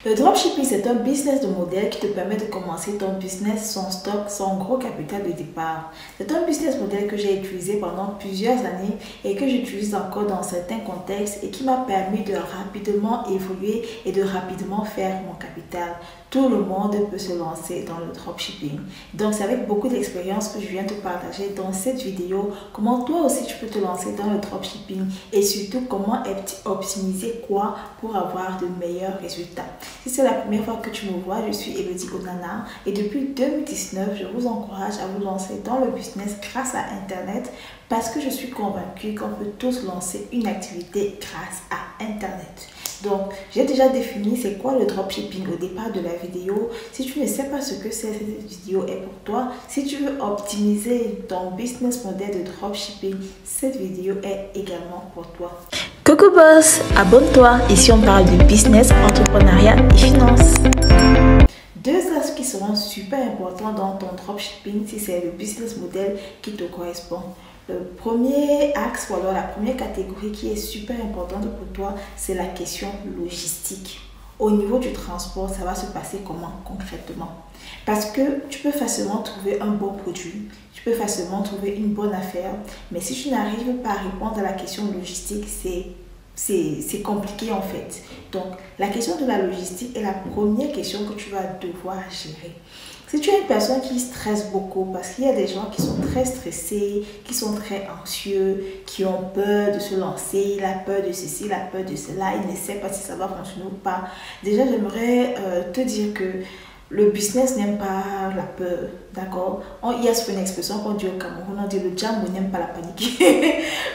Le dropshipping, c'est un business de modèle qui te permet de commencer ton business sans stock, sans gros capital de départ. C'est un business modèle que j'ai utilisé pendant plusieurs années et que j'utilise encore dans certains contextes et qui m'a permis de rapidement évoluer et de rapidement faire mon capital. Tout le monde peut se lancer dans le dropshipping. Donc, c'est avec beaucoup d'expérience que je viens te partager dans cette vidéo comment toi aussi tu peux te lancer dans le dropshipping et surtout comment optimiser quoi pour avoir de meilleurs résultats. Si c'est la première fois que tu me vois, je suis Elodie Onana et depuis 2019, je vous encourage à vous lancer dans le business grâce à Internet parce que je suis convaincue qu'on peut tous lancer une activité grâce à Internet. Donc, j'ai déjà défini c'est quoi le dropshipping au départ de la vidéo. Si tu ne sais pas ce que c'est, cette vidéo est pour toi. Si tu veux optimiser ton business model de dropshipping, cette vidéo est également pour toi. Coucou boss, abonne-toi. Ici on parle de business, entrepreneuriat et finance. Deux axes qui seront super importants dans ton dropshipping si c'est le business model qui te correspond. Le premier axe ou alors la première catégorie qui est super importante pour toi, c'est la question logistique. Au niveau du transport, ça va se passer comment concrètement? Parce que tu peux facilement trouver un bon produit, tu peux facilement trouver une bonne affaire, mais si tu n'arrives pas à répondre à la question logistique, c'est compliqué en fait. Donc, la question de la logistique est la première question que tu vas devoir gérer. Si tu es une personne qui stresse beaucoup, parce qu'il y a des gens qui sont très stressés, qui sont très anxieux, qui ont peur de se lancer, il a peur de ceci, il a peur de cela, il ne sait pas si ça va fonctionner ou pas. Déjà, j'aimerais te dire que le business n'aime pas la peur, d'accord? Il y a une expression qu'on dit au Cameroun, on dit le diable n'aime pas la panique.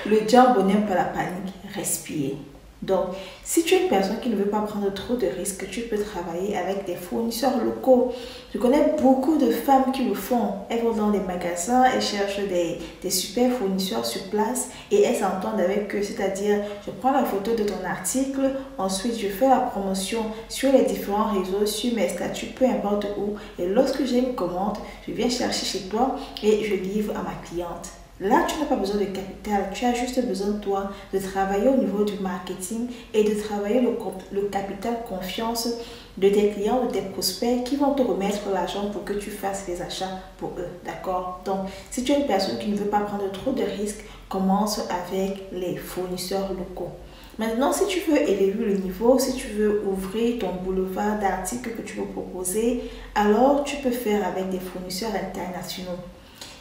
Le diable n'aime pas la panique, respire. Donc, si tu es une personne qui ne veut pas prendre trop de risques, tu peux travailler avec des fournisseurs locaux. Je connais beaucoup de femmes qui le font. Elles vont dans des magasins, elles cherchent des super fournisseurs sur place et elles s'entendent avec eux. C'est-à-dire, je prends la photo de ton article, ensuite je fais la promotion sur les différents réseaux, sur mes statuts, peu importe où. Et lorsque j'ai une commande, je viens chercher chez toi et je livre à ma cliente. Là, tu n'as pas besoin de capital, tu as juste besoin de toi, de travailler au niveau du marketing et de travailler le capital confiance de tes clients, de tes prospects qui vont te remettre l'argent pour que tu fasses les achats pour eux, d'accord? Donc, si tu es une personne qui ne veut pas prendre trop de risques, commence avec les fournisseurs locaux. Maintenant, si tu veux élever le niveau, si tu veux ouvrir ton boulevard d'articles que tu veux proposer, alors tu peux faire avec des fournisseurs internationaux.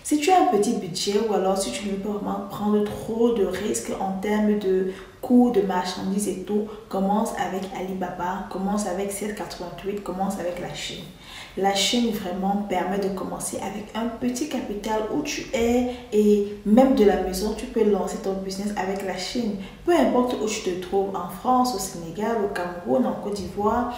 Si tu as un petit budget ou alors si tu ne veux pas vraiment prendre trop de risques en termes de coûts de marchandises et tout, commence avec Alibaba, commence avec 788, commence avec la Chine. La Chine vraiment permet de commencer avec un petit capital où tu es et même de la maison, tu peux lancer ton business avec la Chine. Peu importe où tu te trouves, en France, au Sénégal, au Cameroun, en Côte d'Ivoire,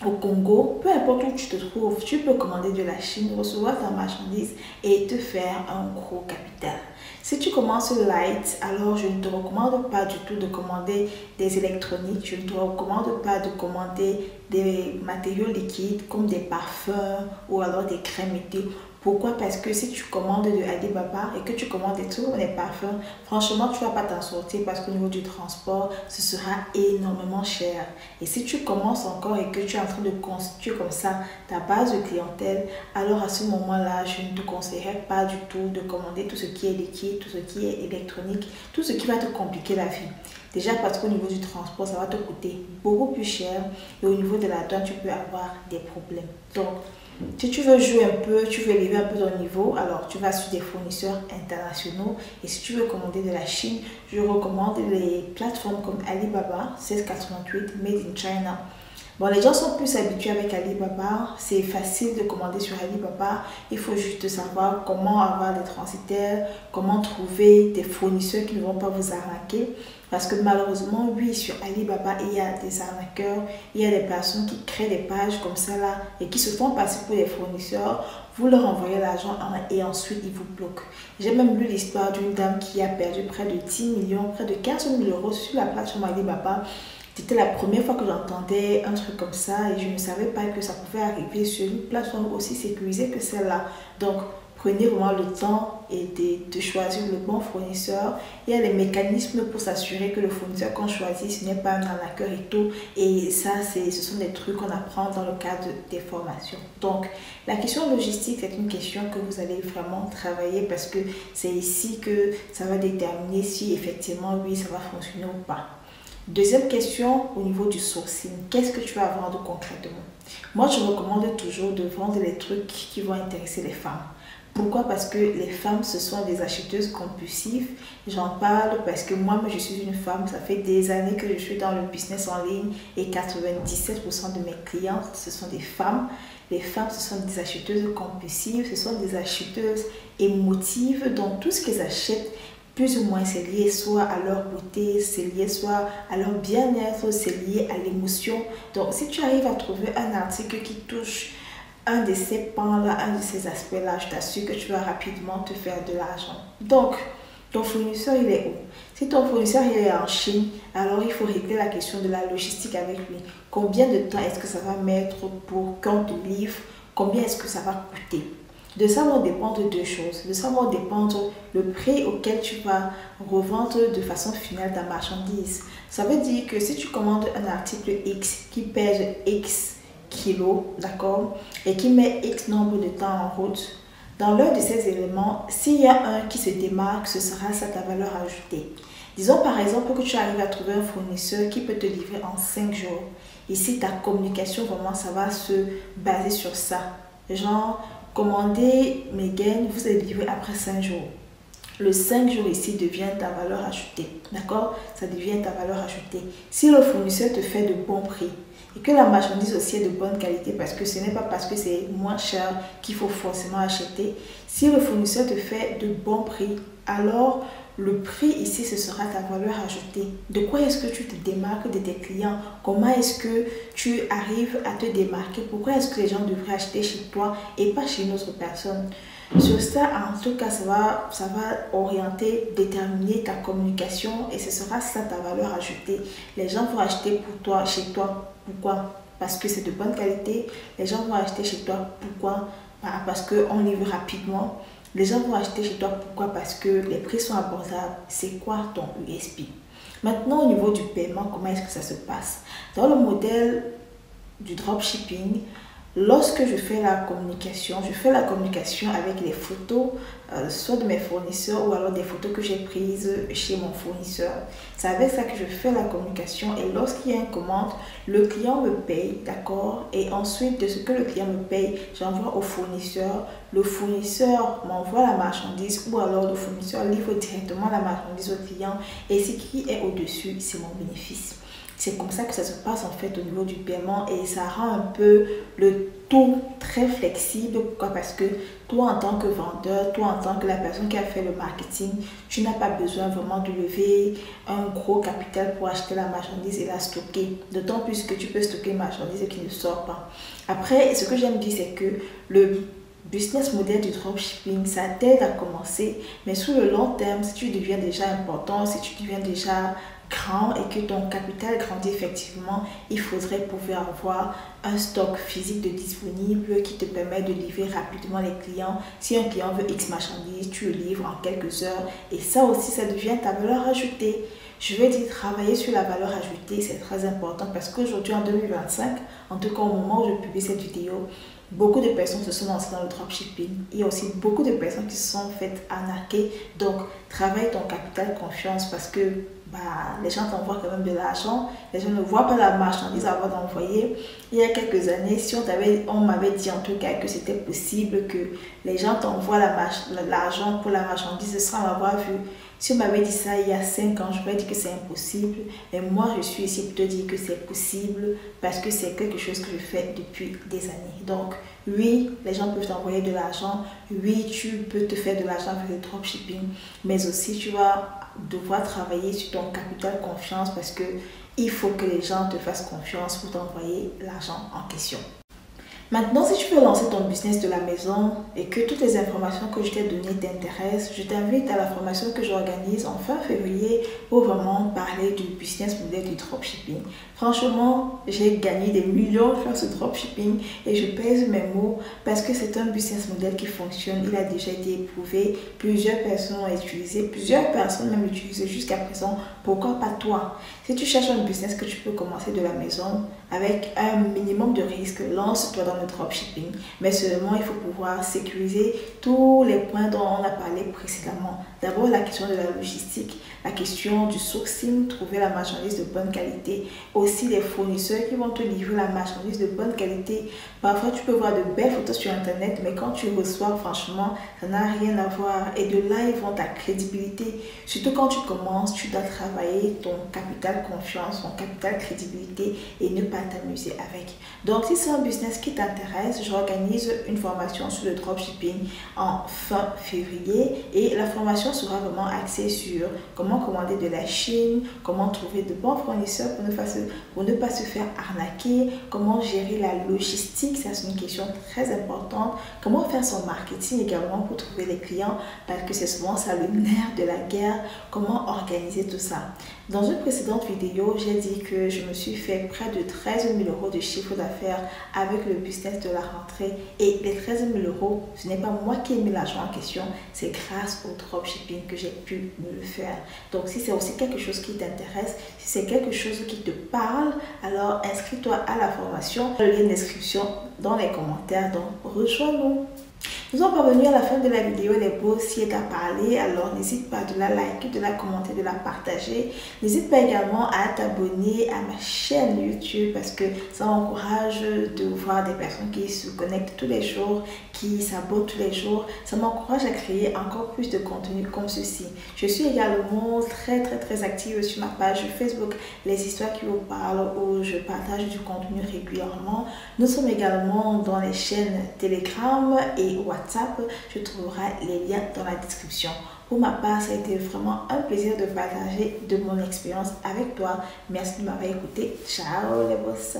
au Congo, peu importe où tu te trouves, tu peux commander de la Chine, recevoir ta marchandise et te faire un gros capital. Si tu commences light, alors je ne te recommande pas du tout de commander des électroniques, je ne te recommande pas de commander des matériaux liquides comme des parfums ou alors des crèmes et tout. Pourquoi? Parce que si tu commandes de Alibaba et que tu commandes des trucs comme des parfums, franchement, tu ne vas pas t'en sortir parce qu'au niveau du transport, ce sera énormément cher. Et si tu commences encore et que tu es en train de constituer comme ça ta base de clientèle, alors à ce moment-là, je ne te conseillerais pas du tout de commander tout ce qui est liquide, tout ce qui est électronique, tout ce qui va te compliquer la vie. Déjà parce qu'au niveau du transport, ça va te coûter beaucoup plus cher et au niveau de la douane, tu peux avoir des problèmes. Donc, si tu veux jouer un peu, tu veux élever un peu ton niveau, alors tu vas sur des fournisseurs internationaux. Et si tu veux commander de la Chine, je recommande les plateformes comme Alibaba, 1688, Made in China. Bon, les gens sont plus habitués avec Alibaba, c'est facile de commander sur Alibaba. Il faut juste savoir comment avoir des transitaires, comment trouver des fournisseurs qui ne vont pas vous arnaquer. Parce que malheureusement, oui, sur Alibaba, il y a des arnaqueurs, il y a des personnes qui créent des pages comme ça là et qui se font passer pour des fournisseurs. Vous leur envoyez l'argent et ensuite ils vous bloquent. J'ai même lu l'histoire d'une dame qui a perdu près de 10 millions, près de 15 000 euros sur la plateforme Alibaba. C'était la première fois que j'entendais un truc comme ça et je ne savais pas que ça pouvait arriver sur une plateforme aussi sécurisée que celle-là. Donc, Prenez vraiment le temps et de choisir le bon fournisseur. Il y a les mécanismes pour s'assurer que le fournisseur qu'on choisit, ce n'est pas un arnaqueur et tout. Et ça, ce sont des trucs qu'on apprend dans le cadre des formations. Donc, la question logistique, c'est une question que vous allez vraiment travailler parce que c'est ici que ça va déterminer si effectivement, oui, ça va fonctionner ou pas. Deuxième question, au niveau du sourcing, qu'est-ce que tu vas vendre concrètement? Moi, je recommande toujours de vendre les trucs qui vont intéresser les femmes. Pourquoi? Parce que les femmes, ce sont des acheteuses compulsives. J'en parle parce que moi, je suis une femme. Ça fait des années que je suis dans le business en ligne et 97% de mes clients, ce sont des femmes. Les femmes, ce sont des acheteuses compulsives, ce sont des acheteuses émotives. Donc, tout ce qu'elles achètent, plus ou moins, c'est lié soit à leur beauté, c'est lié soit à leur bien-être, c'est lié à l'émotion. Donc, si tu arrives à trouver un article qui touche un de ces pans-là, un de ces aspects-là, je t'assure que tu vas rapidement te faire de l'argent. Donc, ton fournisseur, il est où? Si ton fournisseur il est en Chine, alors il faut régler la question de la logistique avec lui. Combien de temps est-ce que ça va mettre pour qu'on te livre? Combien est-ce que ça va coûter? De ça vont dépendre deux choses. De ça vont dépendre le prix auquel tu vas revendre de façon finale ta marchandise. Ça veut dire que si tu commandes un article X qui pèse X kilos, d'accord, et qui met X nombre de temps en route, dans l'un de ces éléments, s'il y a un qui se démarque, ce sera ça ta valeur ajoutée. Disons par exemple que tu arrives à trouver un fournisseur qui peut te livrer en 5 jours. Ici, ta communication, vraiment, ça va se baser sur ça. Genre, commandez mes gains, vous allez livrer après 5 jours. Le 5 jours ici devient ta valeur ajoutée, d'accord? Ça devient ta valeur ajoutée. Si le fournisseur te fait de bons prix, et que la marchandise aussi est de bonne qualité, parce que ce n'est pas parce que c'est moins cher qu'il faut forcément acheter. Si le fournisseur te fait de bons prix, alors le prix ici, ce sera ta valeur ajoutée. De quoi est-ce que tu te démarques de tes clients? Comment est-ce que tu arrives à te démarquer? Pourquoi est-ce que les gens devraient acheter chez toi et pas chez une autre personne? Sur ça, en tout cas, ça va orienter, déterminer ta communication et ce sera ça ta valeur ajoutée. Les gens vont acheter pour toi, chez toi. Pourquoi? Parce que c'est de bonne qualité. Les gens vont acheter chez toi. Pourquoi? Parce qu'on livre rapidement. Les gens vont acheter chez toi. Pourquoi? Parce que les prix sont abordables. C'est quoi ton USP? Maintenant, au niveau du paiement, comment est-ce que ça se passe? Dans le modèle du dropshipping, lorsque je fais la communication avec les photos, soit de mes fournisseurs ou alors des photos que j'ai prises chez mon fournisseur. C'est avec ça que je fais la communication et lorsqu'il y a une commande, le client me paye, d'accord? Et ensuite, de ce que le client me paye, j'envoie au fournisseur. Le fournisseur m'envoie la marchandise ou alors le fournisseur livre directement la marchandise au client et ce qui est au-dessus, c'est mon bénéfice. C'est comme ça que ça se passe en fait au niveau du paiement et ça rend un peu le tout très flexible. Pourquoi? Parce que toi en tant que vendeur, toi en tant que la personne qui a fait le marketing, tu n'as pas besoin vraiment de lever un gros capital pour acheter la marchandise et la stocker. D'autant plus que tu peux stocker une marchandise qui ne sort pas. Après, ce que j'aime dire, c'est que le business model du dropshipping, ça t'aide à commencer, mais sur le long terme, si tu deviens déjà important, si tu deviens déjà grand et que ton capital grandit effectivement, il faudrait pouvoir avoir un stock physique de disponible qui te permet de livrer rapidement les clients. Si un client veut X marchandises, tu le livres en quelques heures et ça aussi, ça devient ta valeur ajoutée. Je veux dire, travailler sur la valeur ajoutée, c'est très important parce qu'aujourd'hui, en 2025, en tout cas au moment où je publie cette vidéo, beaucoup de personnes se sont lancées dans le dropshipping. Il y a aussi beaucoup de personnes qui se sont faites arnaquer. Donc, travaille ton capital confiance parce que les gens t'envoient quand même de l'argent. Les gens ne voient pas la marchandise avant d'envoyer. Il y a quelques années, si on m'avait dit en tout cas que c'était possible que les gens t'envoient l'argent pour la marchandise sans l'avoir vu. Si on m'avait dit ça il y a 5 ans, je pourrais dire que c'est impossible. Mais moi, je suis ici pour te dire que c'est possible parce que c'est quelque chose que je fais depuis des années. Donc, oui, les gens peuvent t'envoyer de l'argent. Oui, tu peux te faire de l'argent avec le dropshipping. Mais aussi, tu vas devoir travailler sur ton capital confiance parce que il faut que les gens te fassent confiance pour t'envoyer l'argent en question. Maintenant, si tu veux lancer ton business de la maison et que toutes les informations que je t'ai données t'intéressent, je t'invite à la formation que j'organise en fin février pour vraiment parler du business model du dropshipping. Franchement, j'ai gagné des millions sur ce dropshipping et je pèse mes mots parce que c'est un business model qui fonctionne. Il a déjà été éprouvé, plusieurs personnes l'ont utilisé, plusieurs personnes même l'utilisent jusqu'à présent. Pourquoi pas toi? Si tu cherches un business que tu peux commencer de la maison avec un minimum de risque, lance-toi dans le dropshipping. Mais seulement, il faut pouvoir sécuriser tous les points dont on a parlé précédemment. D'abord, la question de la logistique, la question du sourcing, trouver la marchandise de bonne qualité. Aussi, les fournisseurs qui vont te livrer la marchandise de bonne qualité. Parfois, tu peux voir de belles photos sur Internet, mais quand tu reçois, franchement, ça n'a rien à voir. Et de là, ils vont ta crédibilité. Surtout quand tu commences, tu dois travailler ton capital confiance, ton capital crédibilité et ne pas t'amuser avec. Donc, si c'est un business qui t'intéresse, j'organise une formation sur le dropshipping en fin février et la formation sera vraiment axée sur comment commander de la Chine, comment trouver de bons fournisseurs pour ne pas se faire arnaquer, comment gérer la logistique, ça c'est une question très importante, comment faire son marketing également pour trouver les clients parce que c'est souvent ça le nerf de la guerre, comment organiser tout ça. Dans une précédente vidéo, j'ai dit que je me suis fait près de 13 000 € de chiffre d'affaires avec le business de la rentrée et les 13 000 €, ce n'est pas moi qui ai mis l'argent en question, c'est grâce au dropshipping que j'ai pu me le faire. Donc si c'est aussi quelque chose qui t'intéresse, si c'est quelque chose qui te parle, alors inscris-toi à la formation, le lien d'inscription dans les commentaires, donc rejoins-nous. Nous sommes parvenus à la fin de la vidéo, les beaux si est à parler, alors n'hésite pas de la liker, de la commenter, de la partager. N'hésite pas également à t'abonner à ma chaîne YouTube parce que ça m'encourage de voir des personnes qui se connectent tous les jours, qui s'abonnent tous les jours. Ça m'encourage à créer encore plus de contenu comme ceci. Je suis également très active sur ma page Facebook, Les Histoires qui vous parlent, où je partage du contenu régulièrement. Nous sommes également dans les chaînes Telegram et WhatsApp. Tu trouveras les liens dans la description. Pour ma part, ça a été vraiment un plaisir de partager de mon expérience avec toi. Merci de m'avoir écouté. Ciao les boss.